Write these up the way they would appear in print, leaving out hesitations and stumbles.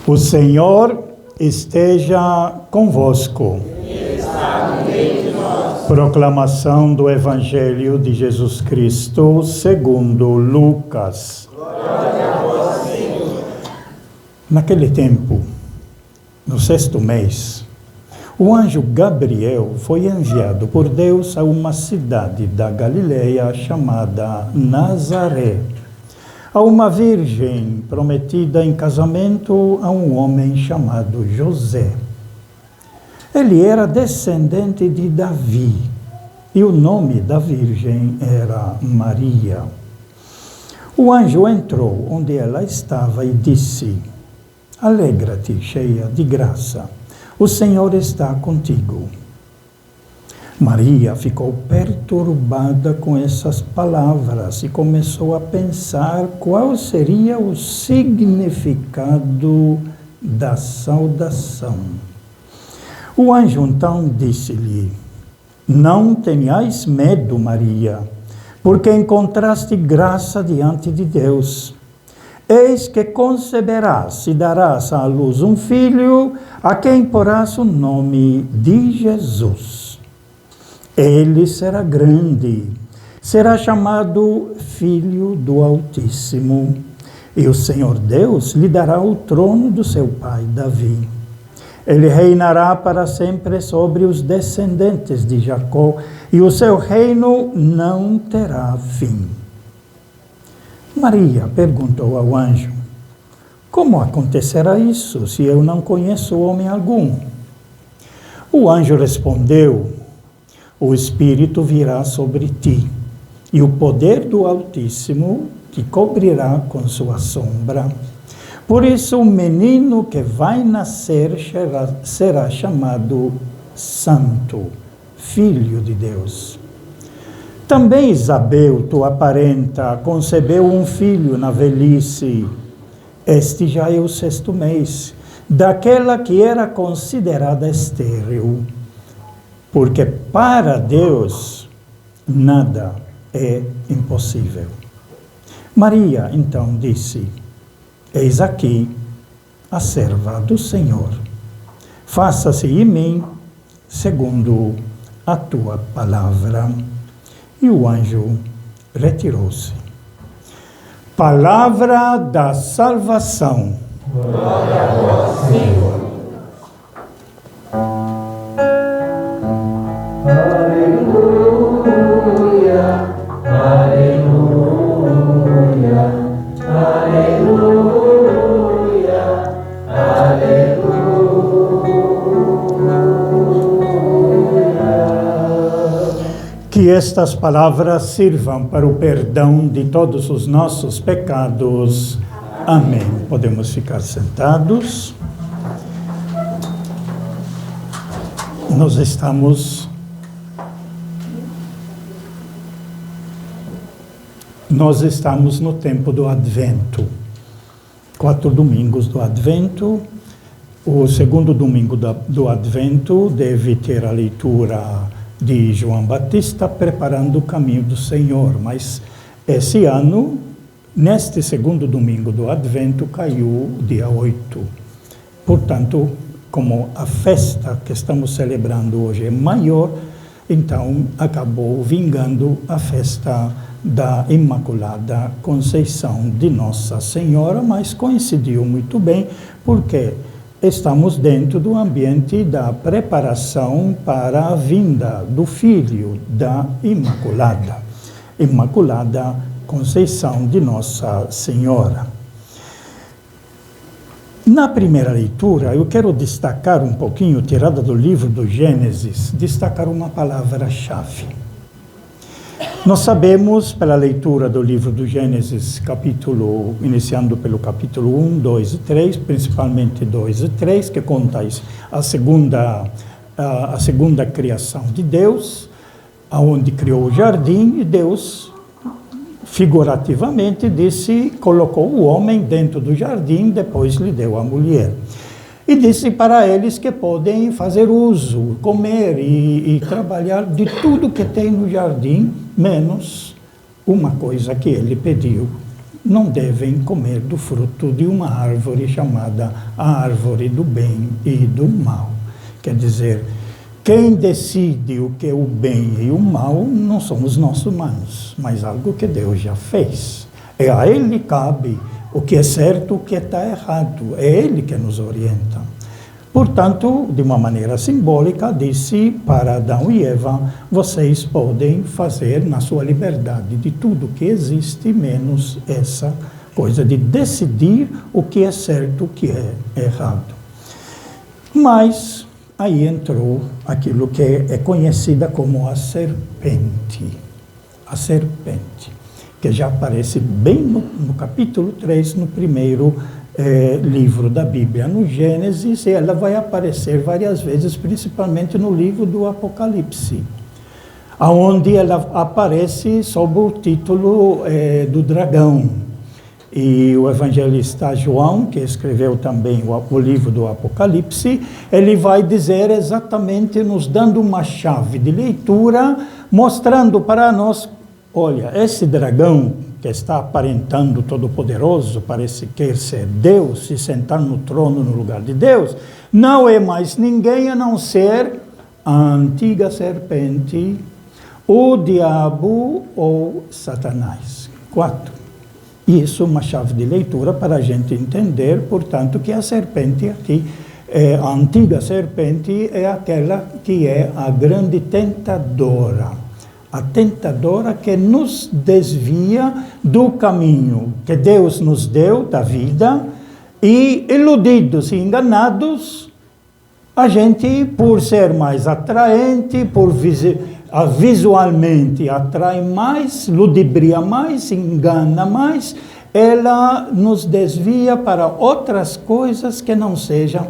O Senhor esteja convosco. Ele está no meio de nós. Proclamação do Evangelho de Jesus Cristo segundo Lucas. Glória a vós, Senhor. Naquele tempo, no 6º mês, o anjo Gabriel foi enviado por Deus a uma cidade da Galileia chamada Nazaré, a uma virgem prometida em casamento a um homem chamado José. Ele era descendente de Davi e o nome da virgem era Maria. O anjo entrou onde ela estava e disse: "Alegra-te, cheia de graça, o Senhor está contigo." Maria ficou perturbada com essas palavras e começou a pensar qual seria o significado da saudação. O anjo então disse-lhe: "Não tenhais medo, Maria, porque encontraste graça diante de Deus. Eis que conceberás e darás à luz um filho, a quem porás o nome de Jesus. Ele será grande, será chamado Filho do Altíssimo, e o Senhor Deus lhe dará o trono do seu pai Davi. Ele reinará para sempre sobre os descendentes de Jacó, e o seu reino não terá fim." Maria perguntou ao anjo: "Como acontecerá isso, se eu não conheço homem algum?" O anjo respondeu: "O Espírito virá sobre ti, e o poder do Altíssimo te cobrirá com sua sombra. Por isso, o menino que vai nascer será chamado Santo, Filho de Deus. Também Isabel, tua parenta, concebeu um filho na velhice. Este já é o 6º mês, daquela que era considerada estéril, porque para Deus nada é impossível." Maria então disse: "Eis aqui a serva do Senhor. Faça-se em mim segundo a tua palavra." E o anjo retirou-se. Palavra da salvação. Glória a vós, Senhor. Aleluia, aleluia, aleluia, aleluia. Que estas palavras sirvam para o perdão de todos os nossos pecados. Amém. Podemos ficar sentados. Nós estamos no tempo do Advento. 4 domingos do Advento. O segundo domingo do Advento deve ter a leitura de João Batista preparando o caminho do Senhor. Mas esse ano, neste segundo domingo do Advento, caiu o dia 8. Portanto, como a festa que estamos celebrando hoje é maior, então acabou vingando a festa da Imaculada Conceição de Nossa Senhora, mas coincidiu muito bem porque estamos dentro do ambiente da preparação para a vinda do Filho da Imaculada Conceição de Nossa Senhora. Na primeira leitura, eu quero destacar um pouquinho, tirada do livro do Gênesis, destacar uma palavra-chave. Nós sabemos, pela leitura do livro do Gênesis, iniciando pelo capítulo 1, 2 e 3, principalmente 2 e 3, que conta a segunda criação de Deus, aonde criou o jardim, e Deus, figurativamente, colocou o homem dentro do jardim, depois lhe deu a mulher. E disse para eles que podem fazer uso, comer e trabalhar de tudo que tem no jardim, menos uma coisa que ele pediu, não devem comer do fruto de uma árvore chamada a árvore do bem e do mal. Quer dizer, quem decide o que é o bem e o mal não somos nós humanos, mas algo que Deus já fez. E a Ele cabe o que é certo, o que está errado. É Ele que nos orienta. Portanto, de uma maneira simbólica, disse para Adão e Eva: vocês podem fazer na sua liberdade de tudo que existe, menos essa coisa de decidir o que é certo, o que é errado. Mas aí entrou aquilo que é conhecida como a serpente. A serpente, que já aparece bem no capítulo 3, no primeiro livro da Bíblia, no Gênesis, e ela vai aparecer várias vezes, principalmente no livro do Apocalipse, onde ela aparece sob o título do dragão. E o evangelista João, que escreveu também o livro do Apocalipse, ele vai dizer exatamente, nos dando uma chave de leitura, mostrando para nós: olha, esse dragão que está aparentando todo-poderoso, parece quer ser Deus, se sentar no trono no lugar de Deus, não é mais ninguém a não ser a antiga serpente, o diabo ou Satanás. 4. Isso é uma chave de leitura para a gente entender, portanto, que a serpente aqui, a antiga serpente, é aquela que é a grande tentadora. A tentadora que nos desvia do caminho que Deus nos deu, da vida, e iludidos e enganados, a gente, por ser mais atraente, visualmente atrai mais, ludibria mais, engana mais, ela nos desvia para outras coisas que não sejam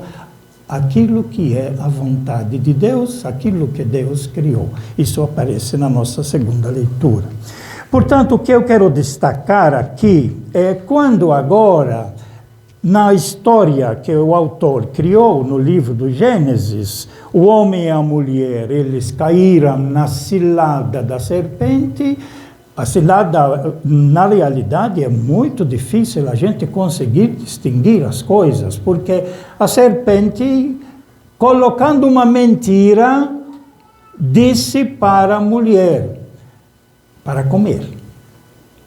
aquilo que é a vontade de Deus, aquilo que Deus criou. Isso aparece na nossa segunda leitura. Portanto, o que eu quero destacar aqui é quando agora, na história que o autor criou no livro do Gênesis, o homem e a mulher, eles caíram na cilada da serpente. A cilada, na realidade, é muito difícil a gente conseguir distinguir as coisas, porque a serpente, colocando uma mentira, disse para a mulher, para comer.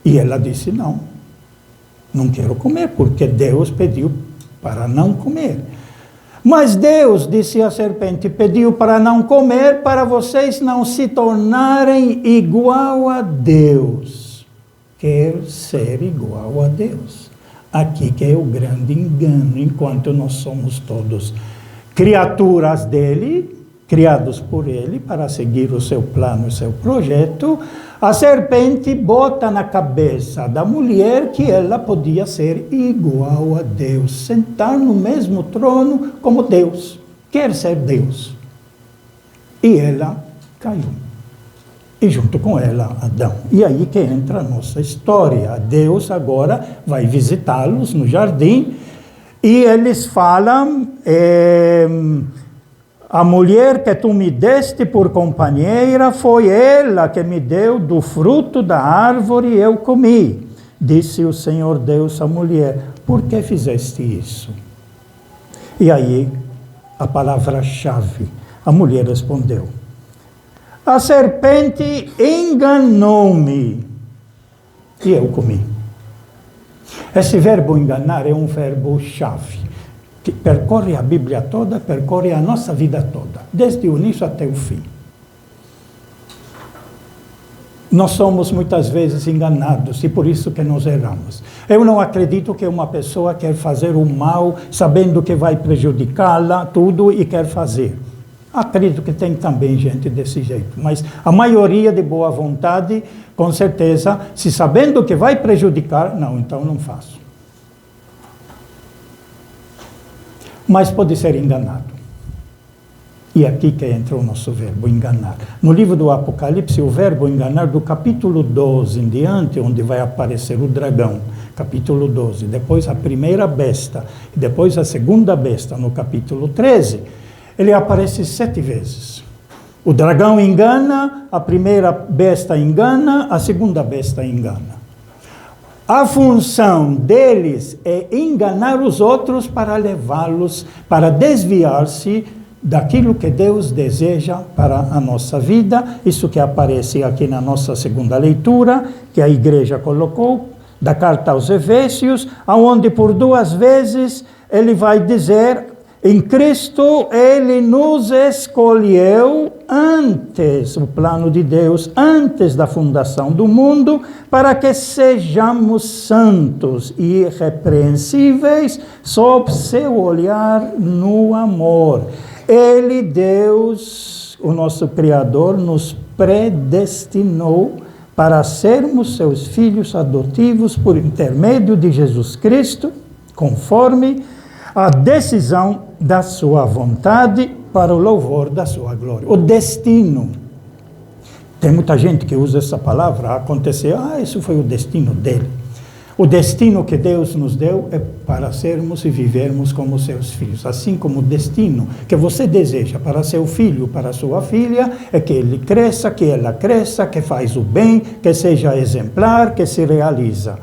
E ela disse: não quero comer, porque Deus pediu para não comer. Mas Deus, disse a serpente, pediu para não comer, para vocês não se tornarem igual a Deus. Quer ser igual a Deus. Aqui que é o grande engano, enquanto nós somos todos criaturas dele, criados por ele, para seguir o seu plano, o seu projeto, a serpente bota na cabeça da mulher que ela podia ser igual a Deus, sentar no mesmo trono como Deus, quer ser Deus. E ela caiu. E junto com ela, Adão. E aí que entra a nossa história. Deus agora vai visitá-los no jardim e eles falam: a mulher que tu me deste por companheira, foi ela que me deu do fruto da árvore e eu comi. Disse o Senhor Deus à mulher: por que fizeste isso? E aí, a palavra-chave, a mulher respondeu: a serpente enganou-me e eu comi. Esse verbo enganar é um verbo-chave, que percorre a Bíblia toda, percorre a nossa vida toda, desde o início até o fim. Nós somos muitas vezes enganados e por isso que nós erramos. Eu não acredito que uma pessoa quer fazer o mal sabendo que vai prejudicá-la, tudo, e quer fazer. Acredito que tem também gente desse jeito, mas a maioria de boa vontade, com certeza, se sabendo que vai prejudicar, não, então não faço. Mas pode ser enganado. E aqui que entra o nosso verbo enganar. No livro do Apocalipse, o verbo enganar, do capítulo 12 em diante, onde vai aparecer o dragão, capítulo 12, depois a primeira besta, e depois a segunda besta, no capítulo 13, ele aparece 7 vezes. O dragão engana, a primeira besta engana, a segunda besta engana. A função deles é enganar os outros para levá-los, para desviar-se daquilo que Deus deseja para a nossa vida. Isso que aparece aqui na nossa segunda leitura, que a igreja colocou, da carta aos Efésios, onde por 2 vezes ele vai dizer: em Cristo ele nos escolheu antes, o plano de Deus, antes da fundação do mundo, para que sejamos santos e irrepreensíveis sob seu olhar no amor. Ele, Deus, o nosso Criador, nos predestinou para sermos seus filhos adotivos por intermédio de Jesus Cristo, conforme a decisão da sua vontade, para o louvor da sua glória. O destino. Tem muita gente que usa essa palavra, acontecer, isso foi o destino dele. O destino que Deus nos deu é para sermos e vivermos como seus filhos. Assim como o destino que você deseja para seu filho, para sua filha, é que ele cresça, que ela cresça, que faz o bem, que seja exemplar, que se realiza.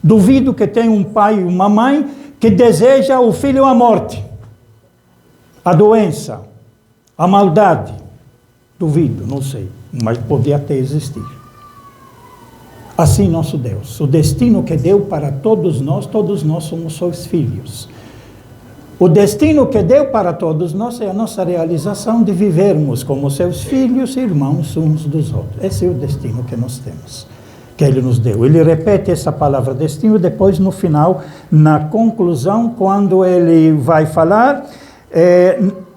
Duvido que tenha um pai e uma mãe que deseja o filho à morte, a doença, a maldade. Duvido, não sei, mas podia até existir. Assim nosso Deus, o destino que deu para todos nós somos seus filhos. O destino que deu para todos nós é a nossa realização de vivermos como seus filhos e irmãos uns dos outros. Esse é o destino que nós temos, que ele nos deu. Ele repete essa palavra destino depois no final, na conclusão, quando ele vai falar,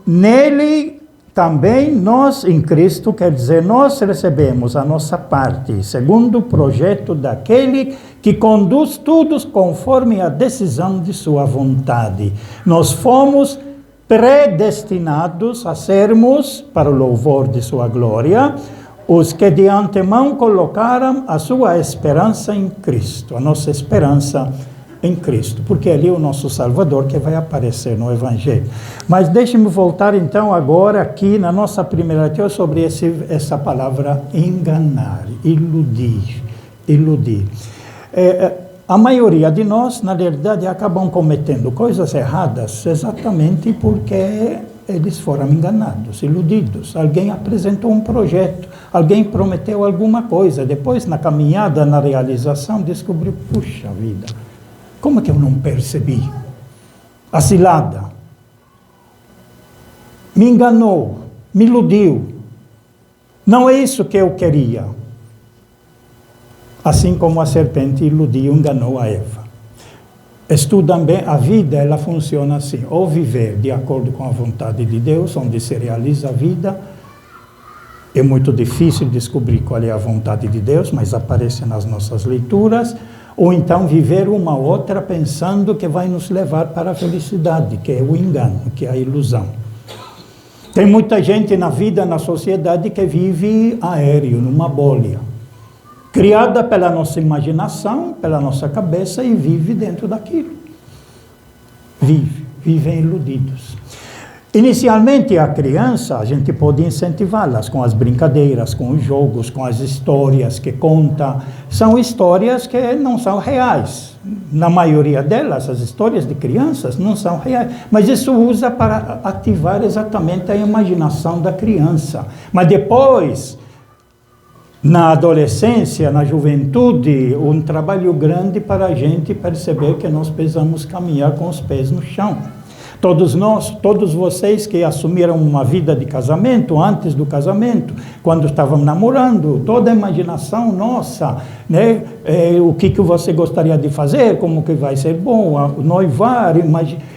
nele também nós, em Cristo, quer dizer, nós recebemos a nossa parte, segundo o projeto daquele que conduz tudo conforme a decisão de sua vontade. Nós fomos predestinados a sermos, para o louvor de sua glória, os que de antemão colocaram a sua esperança em Cristo, a nossa esperança em Cristo, porque ali é o nosso Salvador que vai aparecer no Evangelho. Mas deixe-me voltar então agora aqui na nossa primeira leitura sobre essa palavra enganar, iludir. A maioria de nós, na verdade, acabam cometendo coisas erradas exatamente porque eles foram enganados, iludidos. Alguém apresentou um projeto, alguém prometeu alguma coisa, depois na caminhada, na realização, descobriu, puxa vida, como é que eu não percebi? A cilada. Me enganou, me iludiu. Não é isso que eu queria. Assim como a serpente iludiu, enganou a Eva. Estudam bem, a vida ela funciona assim, ou viver de acordo com a vontade de Deus, onde se realiza a vida. É muito difícil descobrir qual é a vontade de Deus, mas aparece nas nossas leituras. Ou então viver uma outra pensando que vai nos levar para a felicidade, que é o engano, que é a ilusão. Tem muita gente na vida, na sociedade, que vive aéreo, numa bolha, criada pela nossa imaginação, pela nossa cabeça, e vive dentro daquilo. Vivem iludidos. Inicialmente, a criança, a gente pode incentivá-las com as brincadeiras, com os jogos, com as histórias que conta. São histórias que não são reais. Na maioria delas, as histórias de crianças não são reais. Mas isso usa para ativar exatamente a imaginação da criança. Mas depois, na adolescência, na juventude, um trabalho grande para a gente perceber que nós precisamos caminhar com os pés no chão. Todos nós, todos vocês que assumiram uma vida de casamento, antes do casamento, quando estavam namorando, toda a imaginação nossa, né? O que você gostaria de fazer, como que vai ser bom, noivar,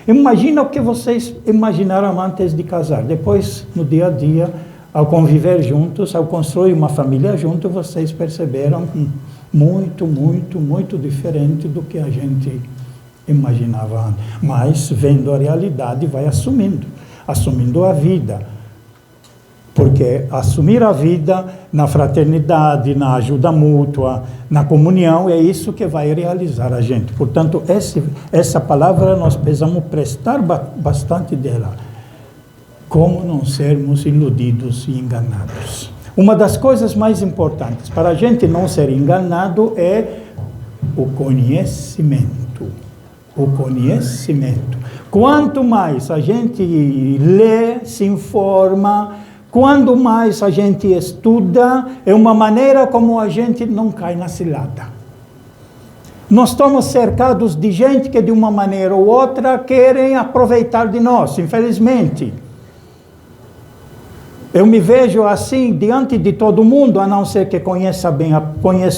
imagina o que vocês imaginaram antes de casar. Depois, no dia a dia, ao conviver juntos, ao construir uma família junto, vocês perceberam muito diferente do que a gente imaginava antes. Mas, vendo a realidade, vai assumindo a vida. Porque assumir a vida na fraternidade, na ajuda mútua, na comunhão, é isso que vai realizar a gente. Portanto, essa palavra nós precisamos prestar bastante dela. Como não sermos iludidos e enganados. Uma das coisas mais importantes para a gente não ser enganado é o conhecimento. O conhecimento. Quanto mais a gente lê, se informa, quanto mais a gente estuda, é uma maneira como a gente não cai na cilada. Nós estamos cercados de gente que de uma maneira ou outra querem aproveitar de nós, infelizmente. Eu me vejo assim diante de todo mundo, a não ser que conheço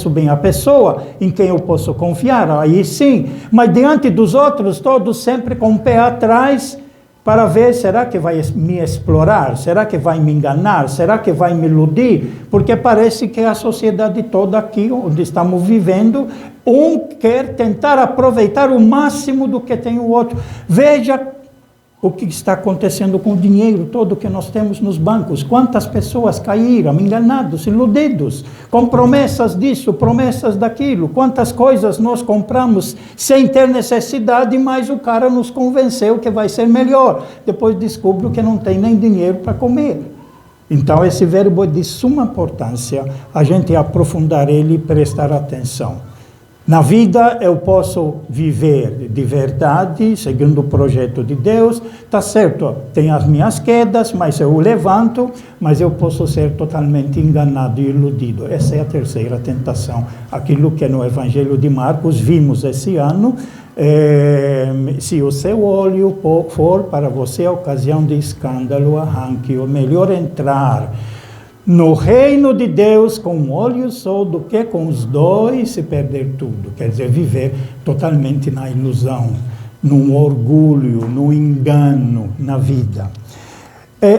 bem a pessoa em quem eu posso confiar, aí sim. Mas diante dos outros, todos sempre com o pé atrás, para ver, será que vai me explorar? Será que vai me enganar? Será que vai me iludir? Porque parece que a sociedade toda aqui, onde estamos vivendo, um quer tentar aproveitar o máximo do que tem o outro. Veja o que está acontecendo com o dinheiro todo que nós temos nos bancos. Quantas pessoas caíram, enganados, iludidos, com promessas disso, promessas daquilo. Quantas coisas nós compramos sem ter necessidade, mas o cara nos convenceu que vai ser melhor. Depois descobre que não tem nem dinheiro para comer. Então esse verbo é de suma importância, a gente aprofundar ele e prestar atenção. Na vida eu posso viver de verdade, seguindo o projeto de Deus, tá certo, tem as minhas quedas, mas eu levanto, mas eu posso ser totalmente enganado e iludido. Essa é a terceira tentação, aquilo que no Evangelho de Marcos vimos esse ano. Se o seu olho for para você a ocasião de escândalo, arranque-o. Melhor entrar no reino de Deus com um olho só do que com os dois e perder tudo. Quer dizer, viver totalmente na ilusão, no orgulho, no engano na vida.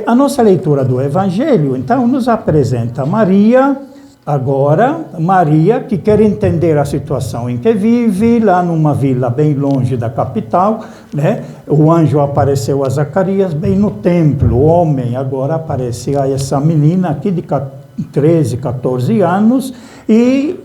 A nossa leitura do Evangelho, então, nos apresenta Maria, agora, Maria, que quer entender a situação em que vive, lá numa vila bem longe da capital, né? O anjo apareceu a Zacarias bem no templo, o homem agora aparece a essa menina aqui de 13, 14 anos e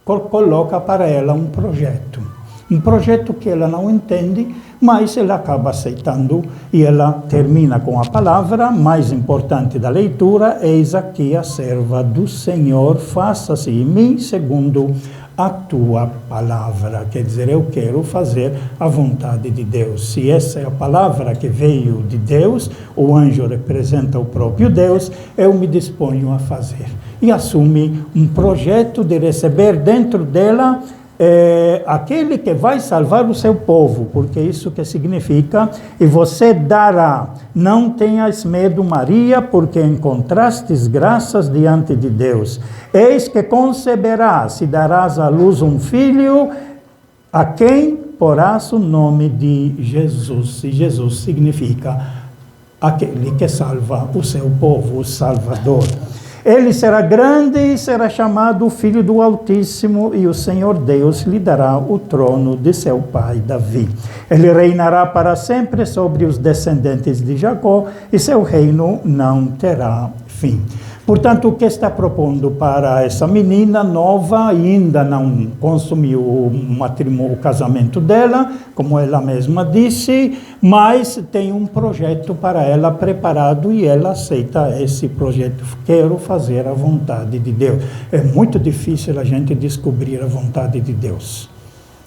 coloca para ela um projeto que ela não entende, mas ela acaba aceitando e ela termina com a palavra mais importante da leitura: eis aqui a serva do Senhor, faça-se em mim segundo a tua palavra. Quer dizer, eu quero fazer a vontade de Deus. Se essa é a palavra que veio de Deus, o anjo representa o próprio Deus, eu me disponho a fazer. E assume um projeto de receber dentro dela aquele que vai salvar o seu povo, porque isso que significa: e você dará, não tenhas medo, Maria, porque encontrastes graças diante de Deus. Eis que conceberás e darás à luz um filho, a quem porás o nome de Jesus. E Jesus significa aquele que salva o seu povo, o Salvador. Ele será grande e será chamado Filho do Altíssimo, e o Senhor Deus lhe dará o trono de seu pai Davi. Ele reinará para sempre sobre os descendentes de Jacó, e seu reino não terá fim. Portanto, o que está propondo para essa menina nova, ainda não consumiu o casamento dela, como ela mesma disse, mas tem um projeto para ela preparado e ela aceita esse projeto. Quero fazer a vontade de Deus. É muito difícil a gente descobrir a vontade de Deus.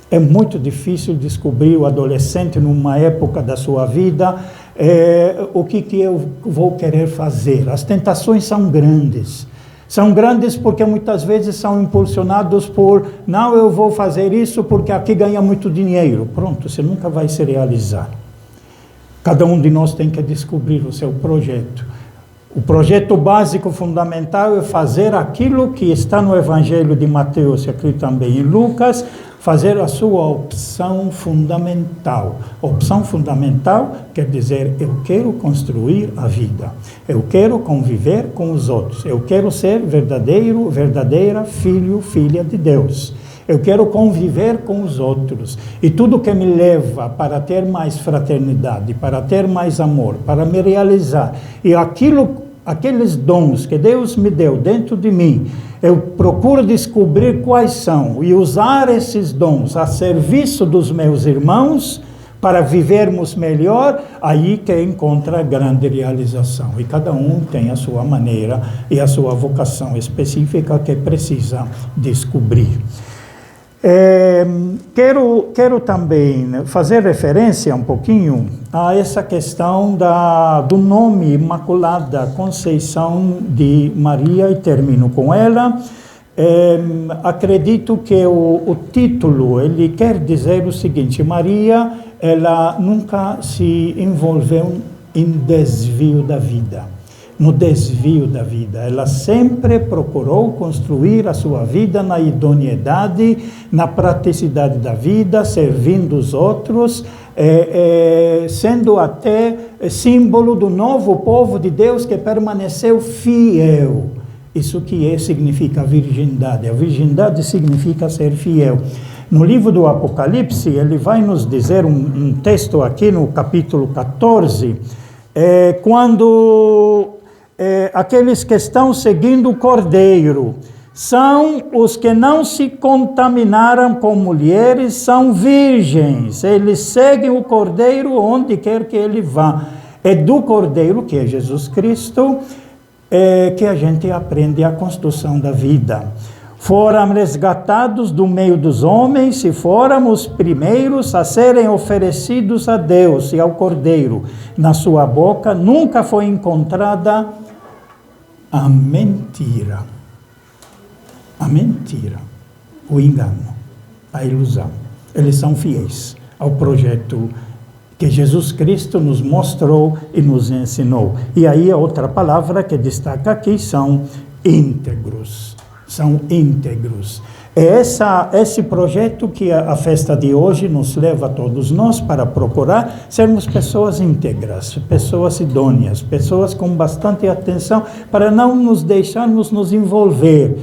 É muito difícil descobrir o adolescente numa época da sua vida. O que eu vou querer fazer. As tentações são grandes. São grandes porque muitas vezes são impulsionados por: não, eu vou fazer isso porque aqui ganha muito dinheiro. Pronto, você nunca vai se realizar. Cada um de nós tem que descobrir o seu projeto. O projeto básico, fundamental, é fazer aquilo que está no Evangelho de Mateus e aqui também em Lucas, fazer a sua opção fundamental. Opção fundamental quer dizer: eu quero construir a vida, eu quero conviver com os outros, eu quero ser verdadeira filho, filha de Deus. Eu quero conviver com os outros. E tudo que me leva para ter mais fraternidade, para ter mais amor, para me realizar, e aqueles dons que Deus me deu dentro de mim, eu procuro descobrir quais são e usar esses dons a serviço dos meus irmãos para vivermos melhor. Aí que encontra a grande realização. E cada um tem a sua maneira e a sua vocação específica que precisa descobrir. Quero também fazer referência um pouquinho a essa questão do nome Imaculada Conceição de Maria, e termino com ela. Acredito que o título, ele quer dizer o seguinte: Maria, ela nunca se envolveu em desvio da vida. No desvio da vida. Ela sempre procurou construir a sua vida na idoneidade, na praticidade da vida, servindo os outros, sendo até símbolo do novo povo de Deus que permaneceu fiel. Isso que significa a virgindade. A virgindade significa ser fiel. No livro do Apocalipse, ele vai nos dizer um texto aqui no capítulo 14, quando aqueles que estão seguindo o Cordeiro são os que não se contaminaram com mulheres, são virgens. Eles seguem o Cordeiro onde quer que ele vá. É do Cordeiro, que é Jesus Cristo, que a gente aprende a construção da vida. Foram resgatados do meio dos homens e foram os primeiros a serem oferecidos a Deus e ao Cordeiro. Na sua boca nunca foi encontrada a mentira, o engano, a ilusão. Eles são fiéis ao projeto que Jesus Cristo nos mostrou e nos ensinou. E aí a outra palavra que destaca aqui são íntegros. São íntegros. É esse projeto que a festa de hoje nos leva a todos nós para procurar sermos pessoas íntegras, pessoas idôneas, pessoas com bastante atenção, para não nos deixarmos nos envolver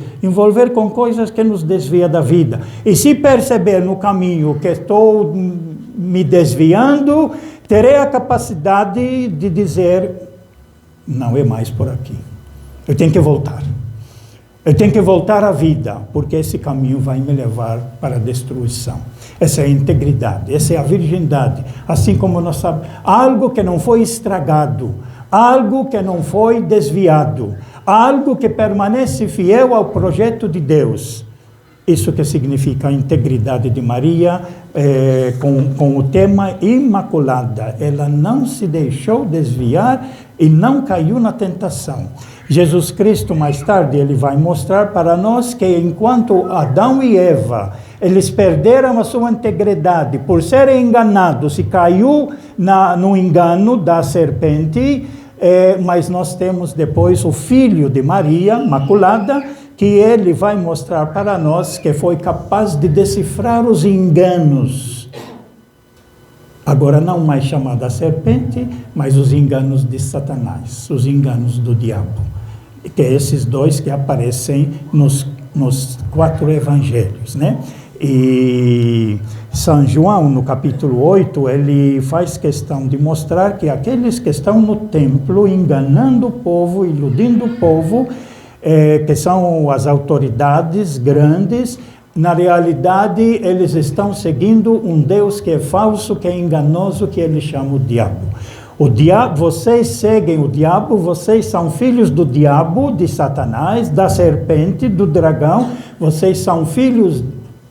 com coisas que nos desviam da vida. E se perceber no caminho que estou me desviando, terei a capacidade de dizer: não é mais por aqui, eu tenho que voltar. Eu tenho que voltar à vida, porque esse caminho vai me levar para a destruição. Essa é a integridade, essa é a virgindade. Assim como nós sabemos, algo que não foi estragado, algo que não foi desviado, algo que permanece fiel ao projeto de Deus. Isso que significa a integridade de Maria, com o tema Imaculada. Ela não se deixou desviar e não caiu na tentação. Jesus Cristo, mais tarde, ele vai mostrar para nós que enquanto Adão e Eva, eles perderam a sua integridade por serem enganados e caiu no engano da serpente, mas nós temos depois o Filho de Maria, Imaculada, que ele vai mostrar para nós que foi capaz de decifrar os enganos. Agora não mais chamada serpente, mas os enganos de Satanás, os enganos do diabo. Que é esses dois que aparecem nos 4 evangelhos, né? E São João, no capítulo 8, ele faz questão de mostrar que aqueles que estão no templo enganando o povo, iludindo o povo, que são as autoridades grandes, na realidade eles estão seguindo um Deus que é falso, que é enganoso, que ele chama o diabo. O diabo, vocês seguem o diabo, vocês são filhos do diabo, de Satanás, da serpente, do dragão, vocês são filhos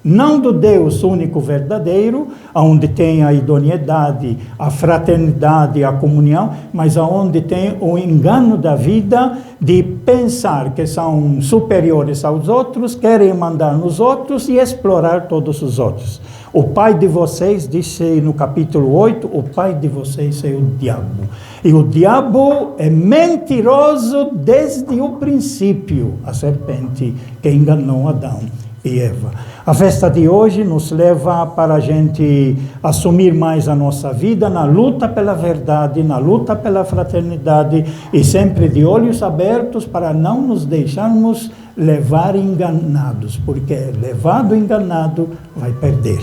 não do Deus único verdadeiro, onde tem a idoneidade, a fraternidade, a comunhão, mas onde tem o engano da vida de pensar que são superiores aos outros, querem mandar nos outros e explorar todos os outros. O pai de vocês, disse no capítulo 8, o pai de vocês é o diabo. E o diabo é mentiroso desde o princípio, a serpente que enganou Adão e Eva. A festa de hoje nos leva para a gente assumir mais a nossa vida na luta pela verdade, na luta pela fraternidade e sempre de olhos abertos para não nos deixarmos levar enganados, porque levado enganado vai perder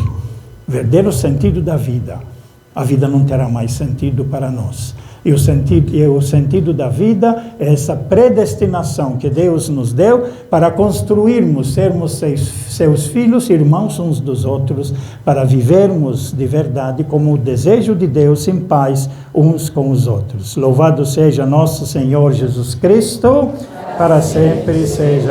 o sentido da vida. A vida não terá mais sentido para nós. E o sentido da vida é essa predestinação que Deus nos deu para construirmos, sermos seus filhos, irmãos uns dos outros, para vivermos de verdade como o desejo de Deus em paz uns com os outros. Louvado seja nosso Senhor Jesus Cristo, para sempre seja